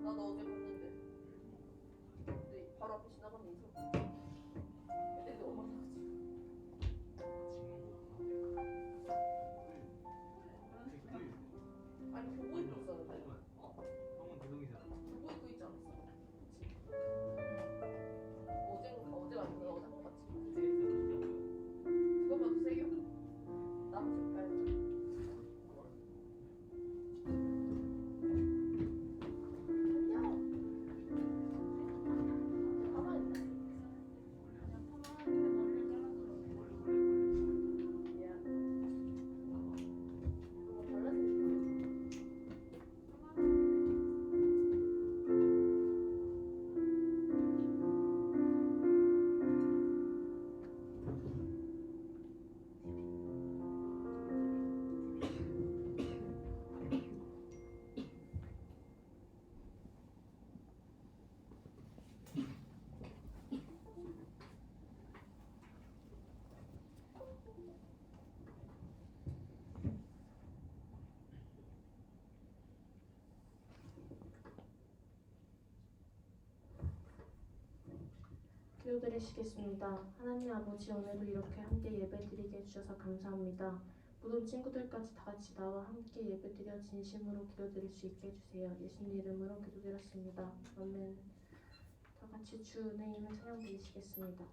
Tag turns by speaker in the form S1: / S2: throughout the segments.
S1: 나도 어제 봤는데. 근데 바로 앞에 지나가면 인사. 애들이 너무 많아가지고. 아니 교복 입고 있었는데.
S2: 형은 대동이잖아.
S1: 교복 입고 있지 않았어? 어제가 아니구나. 어제 한번 봤지. 그치? 그거 봐도 세요. 나무 색깔.
S3: 기도드리시겠습니다. 하나님 아버지, 오늘도 이렇게 함께 예배드리게 해주셔서 감사합니다. 모든 친구들까지 다 같이 나와 함께 예배드려 진심으로 기도드릴 수 있게 해주세요. 예수님 이름으로 기도드렸습니다. 아멘. 다 같이 주 은혜임을 찬양드리시겠습니다.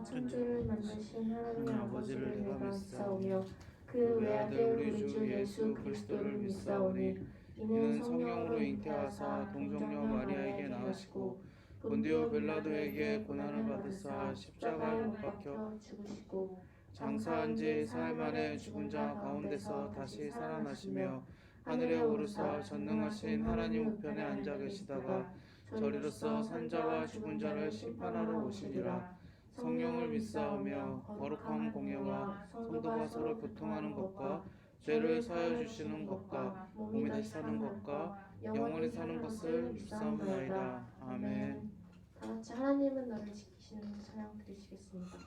S3: 천지를 만드신 하나님 아버지를 내가 믿사오며 그 외아들 우리 주 예수 그리스도를 믿사오니 이는 성령으로 잉태하사 동정녀 마리아에게 낳으시고 본디오 빌라도에게 고난을 받으사 십자가에 못 박혀 죽으시고 장사한 지 사흘 만에 죽은 자 가운데서 다시 살아나시며 하늘에 오르사 전능하신 하나님 우편에 앉아 계시다가 저리로서 산자와 죽은 자를 심판하러 오시리라. 성령을 믿사오며 거룩한 공예와 성도가 서로 교통하는 것과 죄를 사하여 주시는 것과 몸이 다시 사는 것과 영원히 사는 것을 믿사옵나이다. 아멘.
S4: 다 같이 하나님은 너를 지키시는 찬양 드리시겠습니다.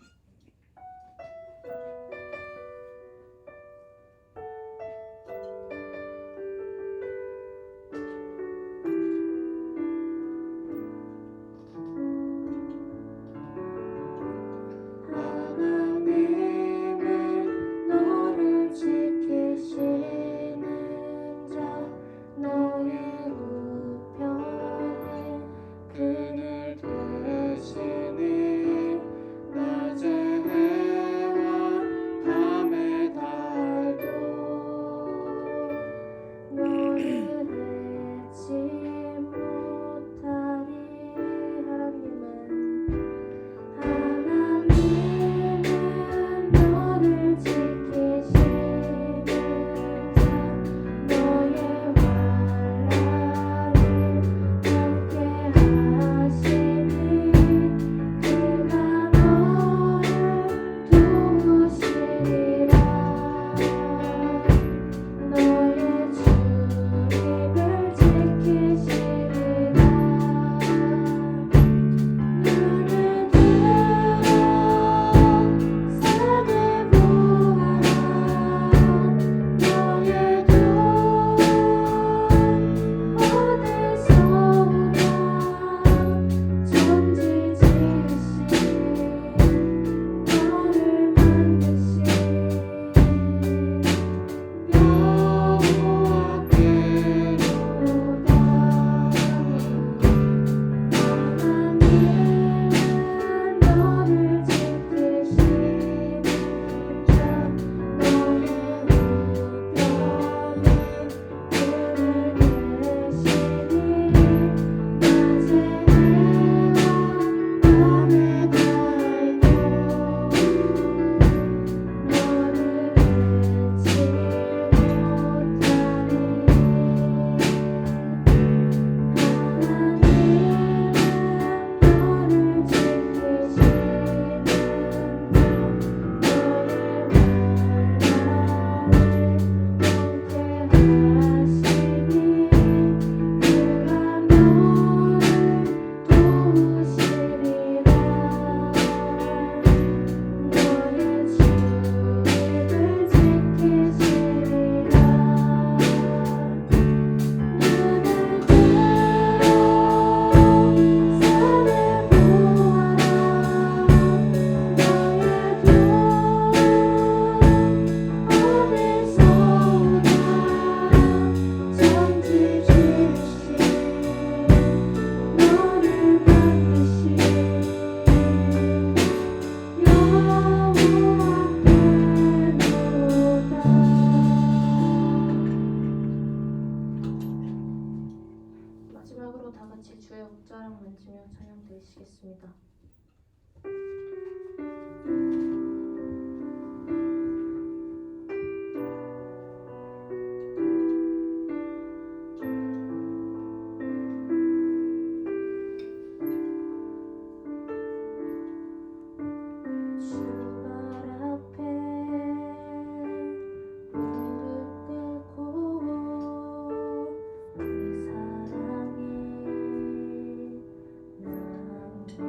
S3: 하나님은 너를 지키시는 자 너의 우편에 그늘 되시니 낮에 해와 밤에 달도 너를 해치 못하리. 하나님은 너를 지키시는 자 너의 환난을 함께 하시니 그가 너를 도우시리라. 너의 출입을 지키시리라. 눈을 들어 산을 보아라. 너의 돈 어디서 오나. 천지 지으신 너를 만드신 여호와께로다. 하나님은 너를 지키시는 자 너의 우편에 마지막으로 다 같이 주의 옷자락 만지며 찬양 드리시겠습니다. 주발 앞에 무릎 꿇고 그 사랑에 나에게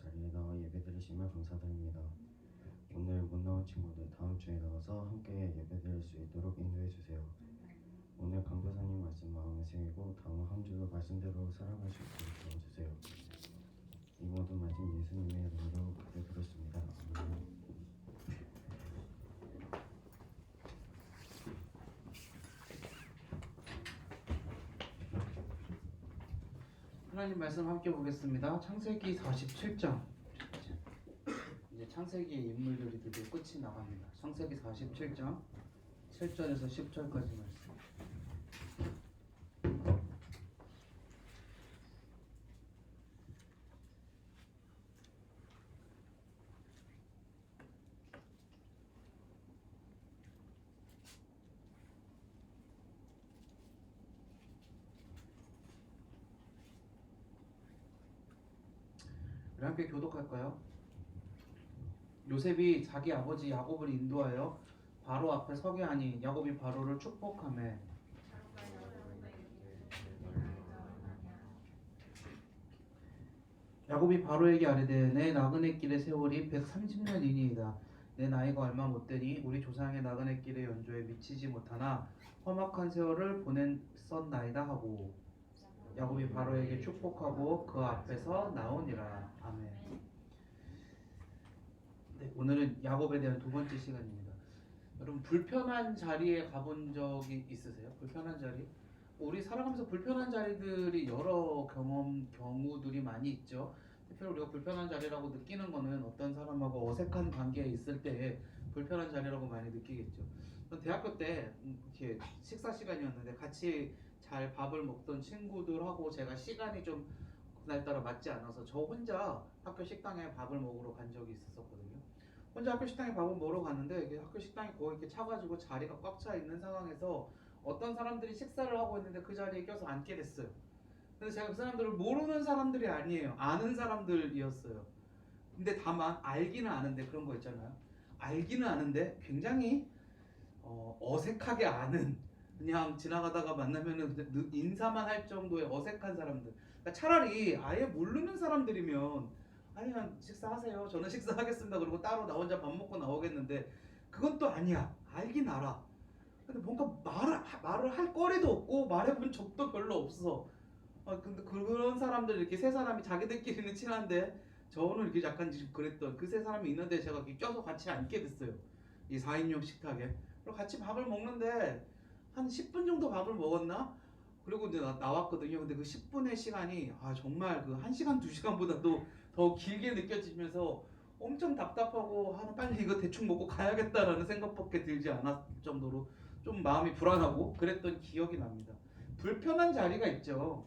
S5: 자리에 나와 예배드리심을 감사드립니다. 오늘 못 나온 친구들 다음 주에 나와서 함께 예배드릴 수 있도록 인도해 주세요. 오늘 강도사님 말씀 마음에 새기고 다음 한 주도 말씀대로 살아갈 수 있도록 도와주세요. 이 모든 말씀 예수님의 이름으로 기도드렸습니다. 아멘.
S6: 하나님 말씀 함께 보겠습니다. 창세기 47장. 이제 창세기의 인물들이 드디어 끝이 나갑니다. 창세기 47장 7절에서 10절까지 말씀. 우리 함께 교독할까요? 요셉이 자기 아버지 야곱을 인도하여 바로 앞에 서게 하니 야곱이 바로를 축복하며 야곱이 바로에게 아뢰되 내 나그네 길의 세월이 130년이니이다. 내 나이가 얼마 못되니 우리 조상의 나그네 길의 연조에 미치지 못하나 험악한 세월을 보냈었나이다 하고 야곱이 바로에게 축복하고 그 앞에서 나오니라. 아멘. 네, 오늘은 야곱에 대한 두 번째 시간입니다. 여러분 불편한 자리에 가본 적이 있으세요? 불편한 자리? 우리 살아가면서 불편한 자리들이 여러 경우들이 많이 있죠. 특별히 우리가 불편한 자리라고 느끼는 거는 어떤 사람하고 어색한 관계에 있을 때 불편한 자리라고 많이 느끼겠죠. 전 대학교 때 이렇게 식사 시간이었는데 같이 잘 밥을 먹던 친구들하고 제가 시간이 좀 그날따라 맞지 않아서 저 혼자 학교 식당에 밥을 먹으러 간 적이 있었거든요. 혼자 학교 식당에 밥을 먹으러 갔는데 이게 학교 식당이 거의 이렇게 차가지고 자리가 꽉 차 있는 상황에서 어떤 사람들이 식사를 하고 있는데 그 자리에 껴서 앉게 됐어요. 근데 제가 그 사람들을 모르는 사람들이 아니에요. 아는 사람들이었어요. 근데 다만 알기는 아는데 그런 거 있잖아요. 알기는 아는데 굉장히 어색하게 아는, 그냥 지나가다가 만나면은 인사만 할 정도의 어색한 사람들. 그러니까 차라리 아예 모르는 사람들이면 아니 그냥 식사하세요. 저는 식사하겠습니다. 그리고 따로 나 혼자 밥 먹고 나오겠는데 그건 또 아니야. 알긴 알아. 근데 뭔가 말을 할 거리도 없고 말해본 적도 별로 없어. 근데 그런 사람들 이렇게 세 사람이 자기들끼리는 친한데 저는 이렇게 약간 지금 그랬던 그 세 사람이 있는데 제가 이렇게 껴서 같이 앉게 됐어요. 이 4인용 식탁에. 그리고 같이 밥을 먹는데 한 10분 정도 밥을 먹었나? 그리고 이제 나왔거든요. 근데 그 10분의 시간이 정말 그 1시간, 2시간보다도 더 길게 느껴지면서 엄청 답답하고 빨리 이거 대충 먹고 가야겠다라는 생각밖에 들지 않았을 정도로 좀 마음이 불안하고 그랬던 기억이 납니다. 불편한 자리가 있죠.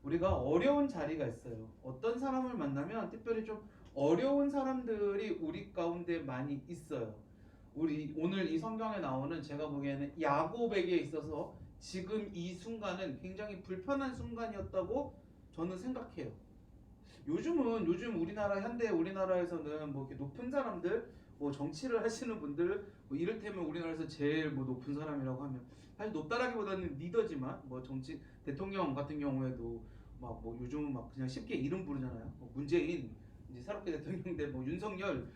S6: 우리가 어려운 자리가 있어요. 어떤 사람을 만나면 특별히 좀 어려운 사람들이 우리 가운데 많이 있어요. 우리 오늘 이 성경에 나오는 제가 보기에는 야곱에게 있어서 지금 이 순간은 굉장히 불편한 순간이었다고 저는 생각해요. 요즘 우리나라 현대 우리나라에서는 뭐 이렇게 높은 사람들, 뭐 정치를 하시는 분들, 뭐 이를테면 우리나라에서 제일 뭐 높은 사람이라고 하면 사실 높다라기보다는 리더지만 뭐 정치 대통령 같은 경우에도 막 뭐 요즘은 막 그냥 쉽게 이름 부르잖아요. 뭐 문재인 이제 새롭게 대통령 된 뭐 윤석열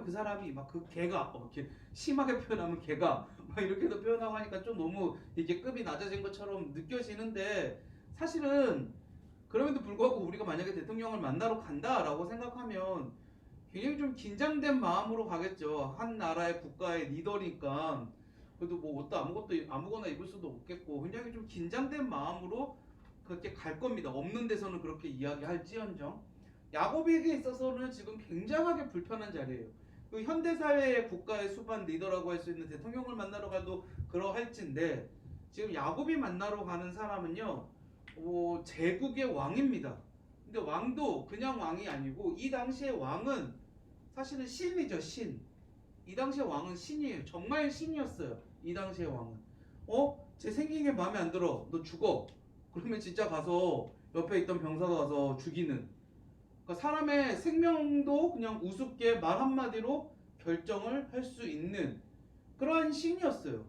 S6: 그 사람이 막 그 걔가 이렇게 심하게 표현하면 걔가 막 이렇게도 표현하고 하니까 좀 너무 이게 급이 낮아진 것처럼 느껴지는데 사실은 그럼에도 불구하고 우리가 만약에 대통령을 만나러 간다라고 생각하면 굉장히 좀 긴장된 마음으로 가겠죠. 한 나라의 국가의 리더니까 그래도 뭐 옷도 아무거나 입을 수도 없겠고 굉장히 좀 긴장된 마음으로 그렇게 갈 겁니다. 없는 데서는 그렇게 이야기할지언정 야곱에게 있어서는 지금 굉장하게 불편한 자리예요. 그 현대사회의 국가의 수반 리더라고 할 수 있는 대통령을 만나러 가도 그러할진데 지금 야곱이 만나러 가는 사람은요 제국의 왕입니다. 근데 왕도 그냥 왕이 아니고 이 당시의 왕은 사실은 신이죠. 신. 이 당시의 왕은 신이에요. 정말 신이었어요. 이 당시의 왕은 쟤 생긴 게 마음에 안 들어. 너 죽어. 그러면 진짜 가서 옆에 있던 병사가 가서 죽이는, 그러니까 사람의 생명도 그냥 우습게 말 한마디로 결정을 할 수 있는 그러한 신이었어요.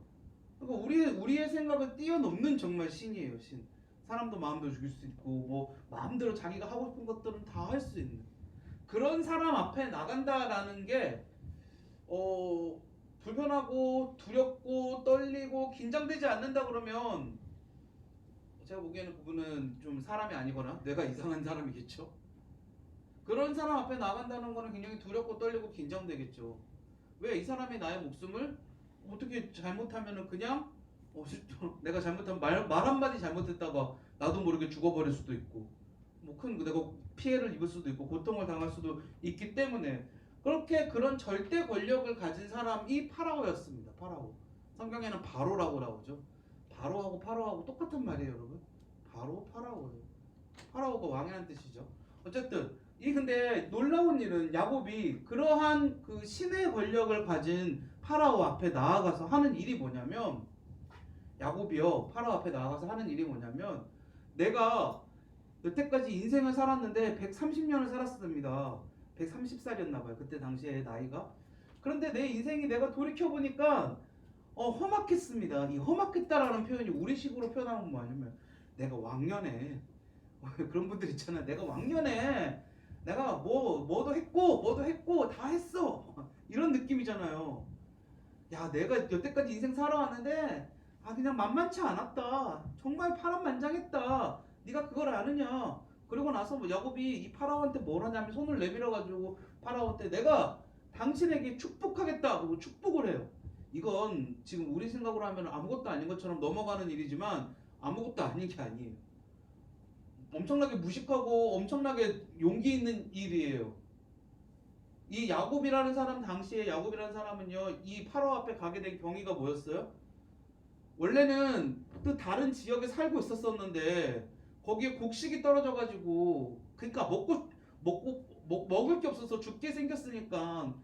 S6: 그러니까 우리의 생각을 뛰어넘는 정말 신이에요. 신. 사람도 마음대로 죽일 수 있고 뭐 마음대로 자기가 하고 싶은 것들은 다 할 수 있는. 그런 사람 앞에 나간다라는 게 불편하고 두렵고 떨리고 긴장되지 않는다 그러면 제가 보기에는 그분은 좀 사람이 아니거나 뇌가 이상한 사람이겠죠. 그런 사람 앞에 나간다는 거는 굉장히 두렵고 떨리고 긴장되겠죠. 왜? 이 사람이 나의 목숨을 어떻게 잘못하면은 그냥 내가 잘못하면 말 한마디 잘못했다가 나도 모르게 죽어버릴 수도 있고 뭐 큰 내가 피해를 입을 수도 있고 고통을 당할 수도 있기 때문에 그렇게 그런 절대 권력을 가진 사람이 파라오였습니다. 파라오. 성경에는 바로라고 나오죠. 바로하고 파라오하고 똑같은 말이에요, 여러분. 바로 파라오예요. 파라오가 왕이라는 뜻이죠. 어쨌든 근데 놀라운 일은 야곱이 그러한 그 신의 권력을 가진 파라오 앞에 나아가서 하는 일이 뭐냐면 야곱이요 파라오 앞에 나아가서 하는 일이 뭐냐면 내가 여태까지 인생을 살았는데 130년을 살았습니다. 130살이었나봐요. 그때 당시에 나이가. 그런데 내 인생이 내가 돌이켜보니까 험악했습니다. 이 험악했다라는 표현이 우리식으로 표현하는 건 뭐냐면 내가 왕년에 그런 분들 있잖아요. 내가 왕년에 내가 뭐도 했고 다 했어. 이런 느낌이잖아요. 야 내가 여태까지 인생 살아왔는데 그냥 만만치 않았다. 정말 파란만장했다. 네가 그걸 아느냐. 그리고 나서 야곱이 이 파라오한테 뭘 하냐면 손을 내밀어가지고 파라오한테 내가 당신에게 축복하겠다. 그리고 축복을 해요. 이건 지금 우리 생각으로 하면 아무것도 아닌 것처럼 넘어가는 일이지만 아무것도 아닌 게 아니에요. 엄청나게 무식하고 엄청나게 용기 있는 일이에요. 이 야곱이라는 사람 당시에 야곱이라는 사람은요 이 파라오 앞에 가게 된 경위가 뭐였어요? 원래는 또 다른 지역에 살고 있었었는데 거기에 곡식이 떨어져가지고 그러니까 먹을 게 없어서 죽게 생겼으니까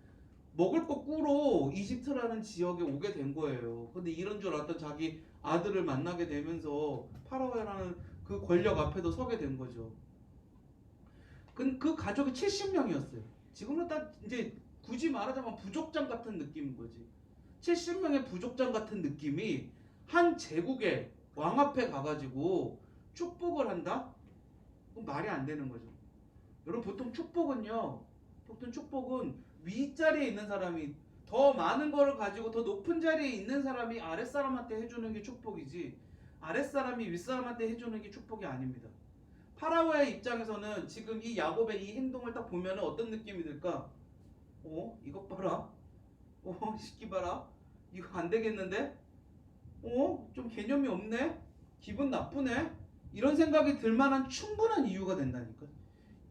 S6: 먹을 거 꾸러 이집트라는 지역에 오게 된 거예요. 근데 이런 줄 알았던 자기 아들을 만나게 되면서 파라오라는 그 권력 앞에도 서게 된 거죠. 그 가족이 70명이었어요. 지금은 딱 이제 굳이 말하자면 부족장 같은 느낌인 거지. 70명의 부족장 같은 느낌이 한 제국의 왕 앞에 가가지고 축복을 한다? 그럼 말이 안 되는 거죠. 여러분 보통 축복은 윗자리에 있는 사람이 더 많은 거를 가지고 더 높은 자리에 있는 사람이 아랫사람한테 해주는 게 축복이지 아랫사람이 윗사람한테 해주는 게 축복이 아닙니다. 파라오의 입장에서는 지금 이 야곱의 이 행동을 딱 보면 어떤 느낌이 들까? 이것 봐라. 시키 봐라. 이거 안 되겠는데? 좀 개념이 없네? 기분 나쁘네? 이런 생각이 들 만한 충분한 이유가 된다니까.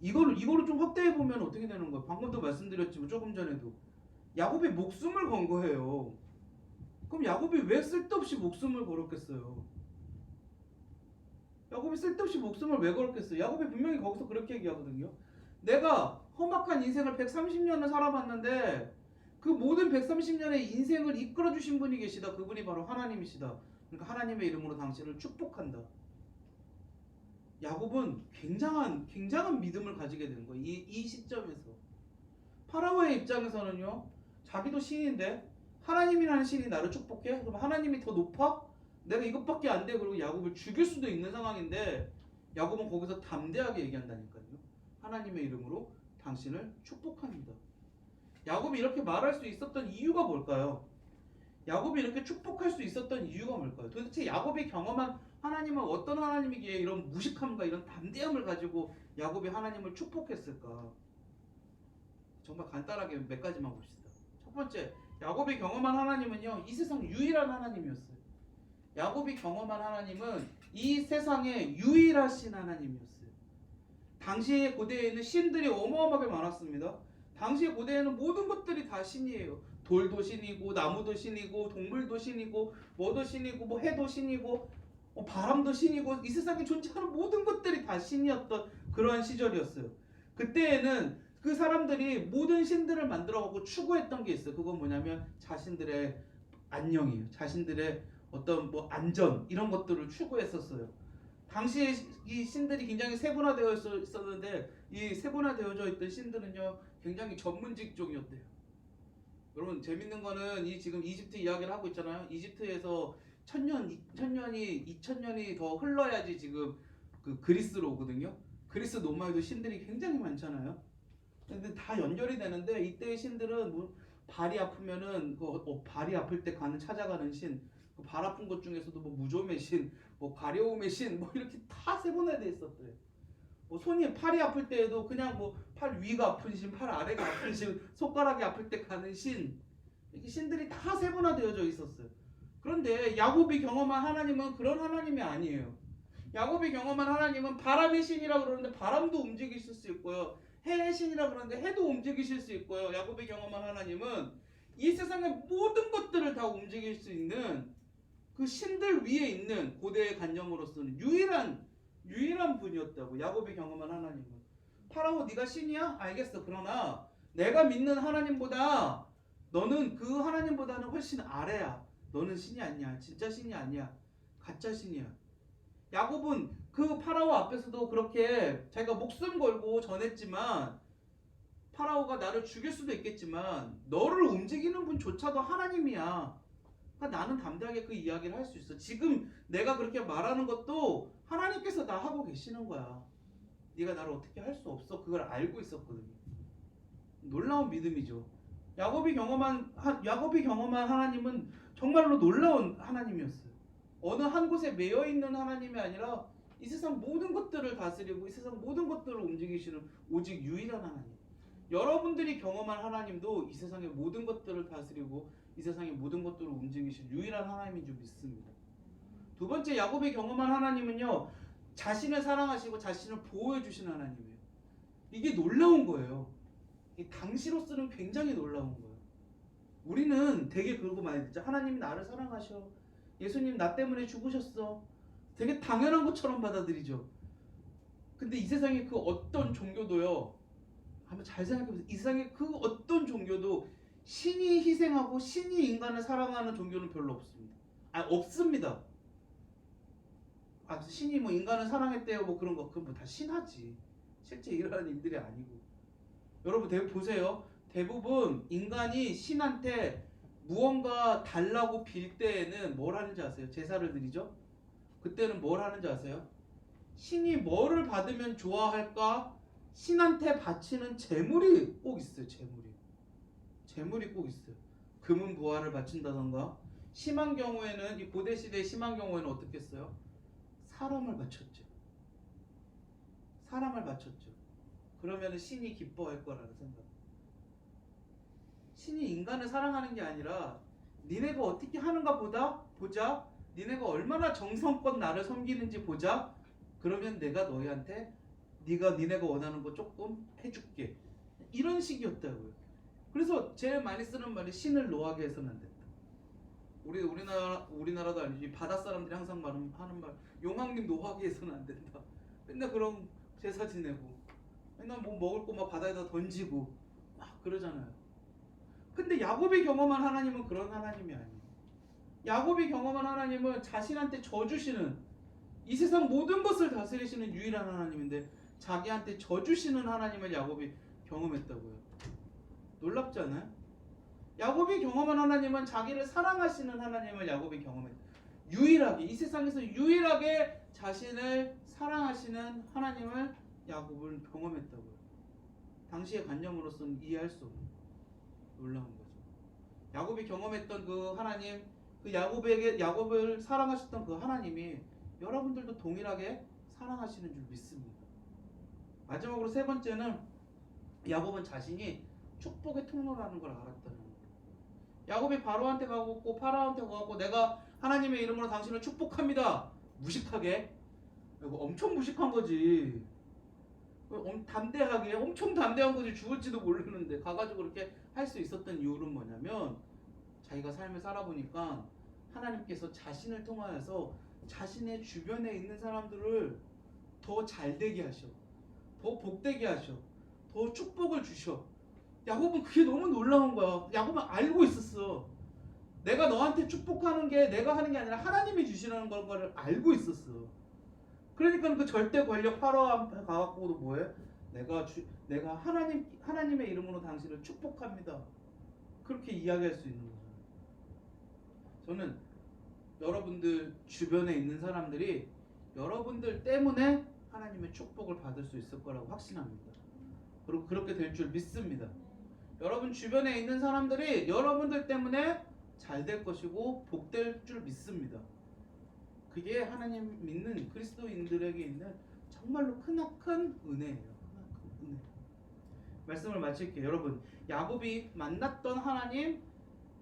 S6: 이거를 좀 확대해 보면 어떻게 되는 거야? 방금도 말씀드렸지만 조금 전에도 야곱이 목숨을 건 거예요. 그럼 야곱이 왜 쓸데없이 목숨을 걸었겠어요? 야곱이 쓸데없이 목숨을 왜 걸었겠어요? 야곱이 분명히 거기서 그렇게 얘기하거든요. 내가 험악한 인생을 130년을 살아봤는데 그 모든 130년의 인생을 이끌어주신 분이 계시다. 그분이 바로 하나님이시다. 그러니까 하나님의 이름으로 당신을 축복한다. 야곱은 굉장한 믿음을 가지게 되는 거예요. 이 시점에서. 파라오의 입장에서는요. 자기도 신인데 하나님이라는 신이 나를 축복해? 그럼 하나님이 더 높아? 내가 이것밖에 안 돼. 그리고 야곱을 죽일 수도 있는 상황인데 야곱은 거기서 담대하게 얘기한다니까요. 하나님의 이름으로 당신을 축복합니다. 야곱이 이렇게 말할 수 있었던 이유가 뭘까요? 야곱이 이렇게 축복할 수 있었던 이유가 뭘까요? 도대체 야곱이 경험한 하나님은 어떤 하나님이기에 이런 무식함과 이런 담대함을 가지고 야곱이 하나님을 축복했을까? 정말 간단하게 몇 가지만 봅시다. 첫 번째, 야곱이 경험한 하나님은요, 이 세상 유일한 하나님이었어요. 야곱이 경험한 하나님은 이 세상에 유일하신 하나님이었어요. 당시의 고대에는 신들이 어마어마하게 많았습니다. 당시의 고대에는 모든 것들이 다 신이에요. 돌도 신이고 나무도 신이고 동물도 신이고 뭐도 신이고 뭐 해도 신이고 바람도 신이고 이 세상에 존재하는 모든 것들이 다 신이었던 그러한 시절이었어요. 그때에는 그 사람들이 모든 신들을 만들어가고 추구했던 게 있어요. 그건 뭐냐면 자신들의 안녕이에요. 자신들의 어떤 뭐 안전 이런 것들을 추구했었어요. 당시에 이 신들이 굉장히 세분화되어 있었는데 이 세분화되어져 있던 신들은요 굉장히 전문직종이었대요. 여러분 재밌는 거는 이 지금 이집트 이야기를 하고 있잖아요. 이집트에서 2000년이 더 흘러야지 지금 그 그리스로 오거든요. 그리스 로마에도 신들이 굉장히 많잖아요. 근데 다 연결이 되는데 이때의 신들은 뭐 발이 아프면은 발이 아플 때 찾아가는 신, 그 발 아픈 것 중에서도 뭐 무좀의 신, 뭐 가려움의 신, 뭐 이렇게 다 세분화돼 있었대요. 뭐 팔이 아플 때에도 그냥 뭐 팔 위가 아픈 신, 팔 아래가 아픈 신, 손가락이 아플 때 가는 신, 이렇게 신들이 다 세분화되어져 있었어요. 그런데 야곱이 경험한 하나님은 그런 하나님이 아니에요. 야곱이 경험한 하나님은 바람의 신이라고 그러는데 바람도 움직이실 수 있고요. 해의 신이라고 그러는데 해도 움직이실 수 있고요. 야곱이 경험한 하나님은 이 세상의 모든 것들을 다 움직일 수 있는 그 신들 위에 있는 고대의 관념으로서는 유일한 분이었다고. 야곱이 경험한 하나님은. 파라오 네가 신이야? 알겠어. 그러나 내가 믿는 하나님보다 너는 그 하나님보다는 훨씬 아래야. 너는 신이 아니야. 진짜 신이 아니야. 가짜 신이야. 야곱은 그 파라오 앞에서도 그렇게 자기가 목숨 걸고 전했지만, 파라오가 나를 죽일 수도 있겠지만 너를 움직이는 분조차도 하나님이야. 그러니까 나는 담대하게 그 이야기를 할 수 있어. 지금 내가 그렇게 말하는 것도 하나님께서 나 하고 계시는 거야. 네가 나를 어떻게 할 수 없어. 그걸 알고 있었거든요. 놀라운 믿음이죠. 야곱이 경험한 하나님은 정말로 놀라운 하나님이었어요. 어느 한 곳에 매여 있는 하나님이 아니라 이 세상 모든 것들을 다스리고 이 세상 모든 것들을 움직이시는 오직 유일한 하나님. 여러분들이 경험한 하나님도 이 세상의 모든 것들을 다스리고 이 세상의 모든 것들을 움직이실 유일한 하나님인 줄 믿습니다. 두 번째, 야곱이 경험한 하나님은요, 자신을 사랑하시고 자신을 보호해 주시는 하나님이에요. 이게 놀라운 거예요. 당시로서는 굉장히 놀라운 거예요. 우리는 되게 그러고 많이 듣죠. 하나님이 나를 사랑하셔. 예수님 나 때문에 죽으셨어. 되게 당연한 것처럼 받아들이죠. 근데 이 세상의 그 어떤 종교도요, 한번 잘 생각해보세요. 이 세상의 그 어떤 종교도 신이 희생하고 신이 인간을 사랑하는 종교는 별로 없습니다. 없습니다. 신이 뭐 인간을 사랑했대요 뭐 그런 거, 그건 뭐 다 신하지. 실제 일어나는 일들이 아니고. 여러분 보세요. 대부분 인간이 신한테 무언가 달라고 빌 때에는 뭘 하는지 아세요? 제사를 드리죠? 그때는 뭘 하는지 아세요? 신이 뭐를 받으면 좋아할까? 신한테 바치는 제물이 꼭 있어요. 제물이 꼭 있어요. 금은 부화를 바친다던가, 심한 경우에는, 이 고대 시대에 심한 경우에는 어떻게 했어요? 사람을 바쳤죠. 그러면 신이 기뻐할 거라는 생각. 신이 인간을 사랑하는 게 아니라 니네가 어떻게 하는가 보자. 니네가 얼마나 정성껏 나를 섬기는지 보자. 그러면 내가 너희한테 니네가 원하는 거 조금 해줄게. 이런 식이었다고요. 그래서 제일 많이 쓰는 말이 신을 노하게 해서는 안 된다. 우리나라도 아니지, 바다 사람들이 항상 하는 말, 용왕님 노하게 해서는 안 된다. 맨날 그런 제사 지내고 맨날 뭐 먹을 거 막 바다에다 던지고 막 그러잖아요. 근데 야곱이 경험한 하나님은 그런 하나님이 아니에요. 야곱이 경험한 하나님은 자신한테 져주시는, 이 세상 모든 것을 다스리시는 유일한 하나님인데 자기한테 져주시는 하나님을 야곱이 경험했다고요. 놀랍지 않아요? 야곱이 경험한 하나님은 자기를 사랑하시는 하나님을 야곱이 경험했다. 유일하게, 이 세상에서 유일하게 자신을 사랑하시는 하나님을 야곱은 경험했다고요. 당시의 관념으로서는 이해할 수 없는 놀라운 거죠. 야곱이 경험했던 그 하나님, 그 야곱을 사랑하셨던 그 하나님이 여러분들도 동일하게 사랑하시는 줄 믿습니다. 마지막으로 세 번째는, 야곱은 자신이 축복의 통로라는 걸 알았다는 거예요. 야곱이 바로한테 가고 파라오한테 가고 내가 하나님의 이름으로 당신을 축복합니다. 무식하게. 이거 엄청 무식한 거지. 담대하게, 엄청 담대한 거지. 죽을지도 모르는데 가가지고 그렇게 할 수 있었던 이유는 뭐냐면, 자기가 삶을 살아보니까 하나님께서 자신을 통하여서 자신의 주변에 있는 사람들을 더 잘되게 하셔, 더 복되게 하셔, 더 축복을 주셔. 야곱은 그게 너무 놀라운 거야. 야곱은 알고 있었어. 내가 너한테 축복하는 게 내가 하는 게 아니라 하나님이 주시라는 걸 알고 있었어. 그러니까 그 절대 권력 파라오 앞에 가갖고도 뭐해? 내가 하나님의 이름으로 당신을 축복합니다. 그렇게 이야기할 수 있는 거잖아요. 저는 여러분들 주변에 있는 사람들이 여러분들 때문에 하나님의 축복을 받을 수 있을 거라고 확신합니다. 그리고 그렇게 될 줄 믿습니다. 여러분 주변에 있는 사람들이 여러분들 때문에 잘 될 것이고 복될 줄 믿습니다. 그게 하나님 믿는 그리스도인들에게 있는 정말로 크나큰 은혜예요. 크나큰 은혜. 말씀을 마칠게요. 여러분, 야곱이 만났던 하나님,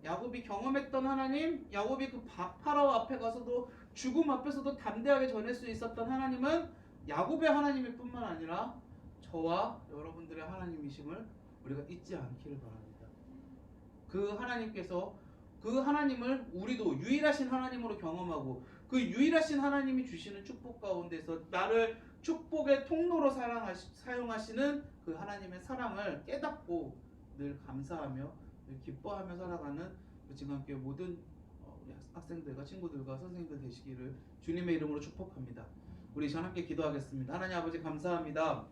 S6: 야곱이 경험했던 하나님, 야곱이 그 파라오 앞에 가서도 죽음 앞에서도 담대하게 전할 수 있었던 하나님은 야곱의 하나님일 뿐만 아니라 저와 여러분들의 하나님이심을 우리가 잊지 않기를 바랍니다. 그 하나님께서 그 하나님을 우리도 유일하신 하나님으로 경험하고 그 유일하신 하나님이 주시는 축복 가운데서 나를 축복의 통로로 사용하시는 그 하나님의 사랑을 깨닫고 늘 감사하며 늘 기뻐하며 살아가는 진강교회 모든 우리 학생들과 친구들과 선생님들 되시기를 주님의 이름으로 축복합니다. 우리 전 함께 기도하겠습니다. 하나님 아버지 감사합니다.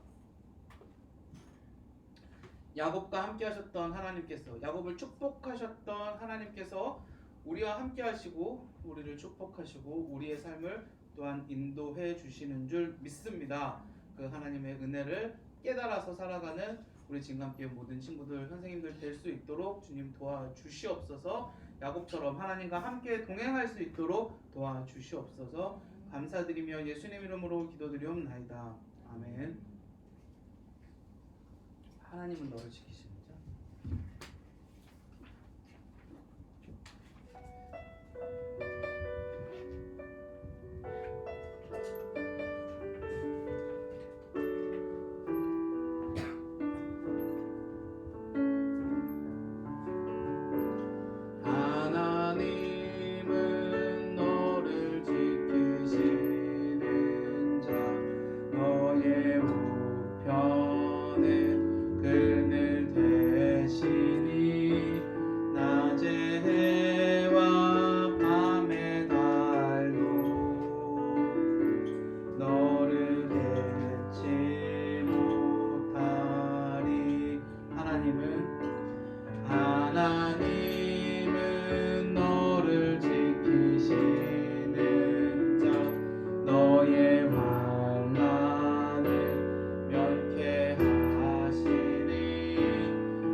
S6: 야곱과 함께 하셨던 하나님께서, 야곱을 축복하셨던 하나님께서 우리와 함께 하시고 우리를 축복하시고 우리의 삶을 또한 인도해 주시는 줄 믿습니다. 그 하나님의 은혜를 깨달아서 살아가는 우리 진강교회 모든 친구들, 선생님들 될 수 있도록 주님 도와주시옵소서. 야곱처럼 하나님과 함께 동행할 수 있도록 도와주시옵소서. 감사드리며 예수님 이름으로 기도드리옵나이다. 아멘. 하나님은 너를 지키십니다. 하나님은 너를 지키시는 자 너의 우편에 그늘 되시니 낮의 해와 밤의 달도 너를 해치 못하리. 하나님은 너를 지키시는 자 너의 환난을 면케하시니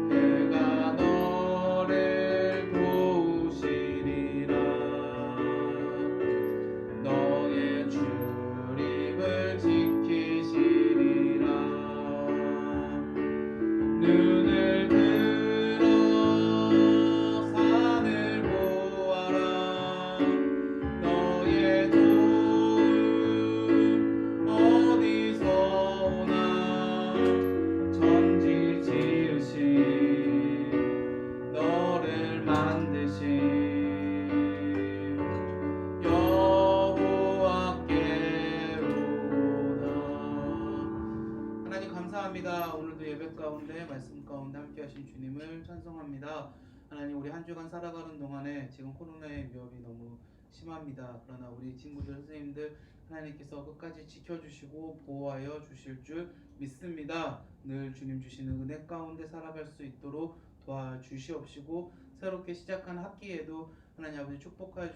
S6: 그가 너를 도우시리라. 너의 출입을 지키시리라. 눈을 들어 산을 보아라. 너의 도움 어디서 오나. 천지 지으신 너를 만드신 여호와께 오나. 하나님 감사합니다. 오늘도 예배 가운데 말씀 가운데 함께 하신 주님을 찬송합니다. 하나님, 우리 한 주간 살아가는 동안에 지금 코로나의 위협이 너무 심합니다. 그러나 우리 친구들, 선생님들 하나님께서 끝까지 지켜주시고 보호하여 주실 줄 믿습니다. 늘 주님 주시는 은혜 가운데 살아갈 수 있도록 도와주시옵시고 새롭게 시작한 학기에도 하나님 아버지 축복하여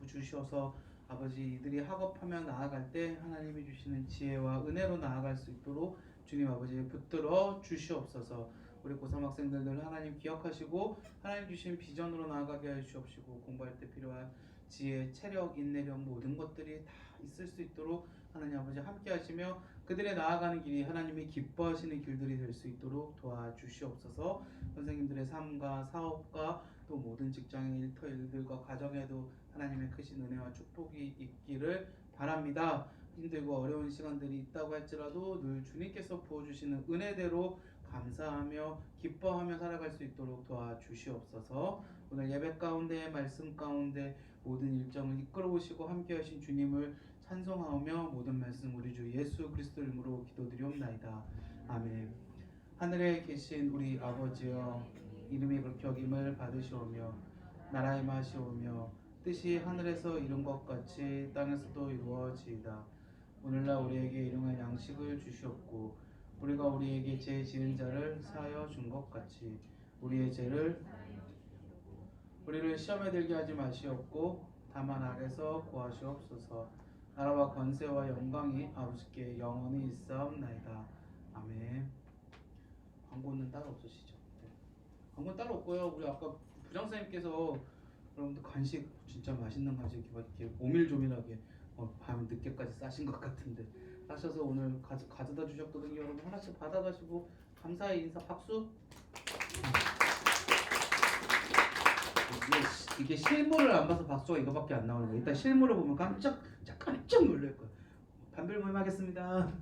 S6: 주셔서 아버지 이들이 학업하며 나아갈 때 하나님이 주시는 지혜와 은혜로 나아갈 수 있도록 주님 아버지 붙들어 주시옵소서. 우리 고3 학생들 늘 하나님 기억하시고 하나님 주신 비전으로 나아가게 해 주옵시고 공부할 때 필요한 지혜, 체력, 인내력 모든 것들이 다 있을 수 있도록 하나님 아버지 함께 하시며 그들의 나아가는 길이 하나님이 기뻐하시는 길들이 될 수 있도록 도와주시옵소서. 선생님들의 삶과 사업과 또 모든 직장의 일터일들과 가정에도 하나님의 크신 은혜와 축복이 있기를 바랍니다. 힘들고 어려운 시간들이 있다고 할지라도 늘 주님께서 부어주시는 은혜대로 감사하며 기뻐하며 살아갈 수 있도록 도와주시옵소서. 오늘 예배 가운데 말씀 가운데 모든 일정을 이끌어 오시고 함께 하신 주님을 찬송하며 모든 말씀 우리 주 예수 그리스도 이름으로 기도드리옵나이다. 아멘. 하늘에 계신 우리 아버지여, 이름이 그렇게 여김을 받으시오며 나라의 마시오며 뜻이 하늘에서 이룬 것 같이 땅에서도 이루어지이다. 오늘날 우리에게 일용할 양식을 주시옵고 우리가 우리에게 죄 지은 자를 사하여 준 것 같이 우리의 죄를 우리를 시험에 들게 하지 마시옵고 다만 악에서 구하시옵소서. 나라와 권세와 영광이 아버지께 영원히 있사옵나이다. 아멘. 광고는 따로 없으시죠? 네. 광고는 따로 없고요. 우리 아까 부장선생님께서 여러분들 간식 진짜 맛있는 간식 이렇게 오밀조밀하게 밤 늦게까지 싸신 것 같은데 싸셔서 오늘 가져다 주셨거든요. 여러분 하나씩 받아가시고 감사의 인사 박수. 이게 실물을 안 봐서 박수가 이거밖에 안 나오는 거예요. 일단 실물을 보면 깜짝 놀랄 거예요. 반별 모임 하겠습니다.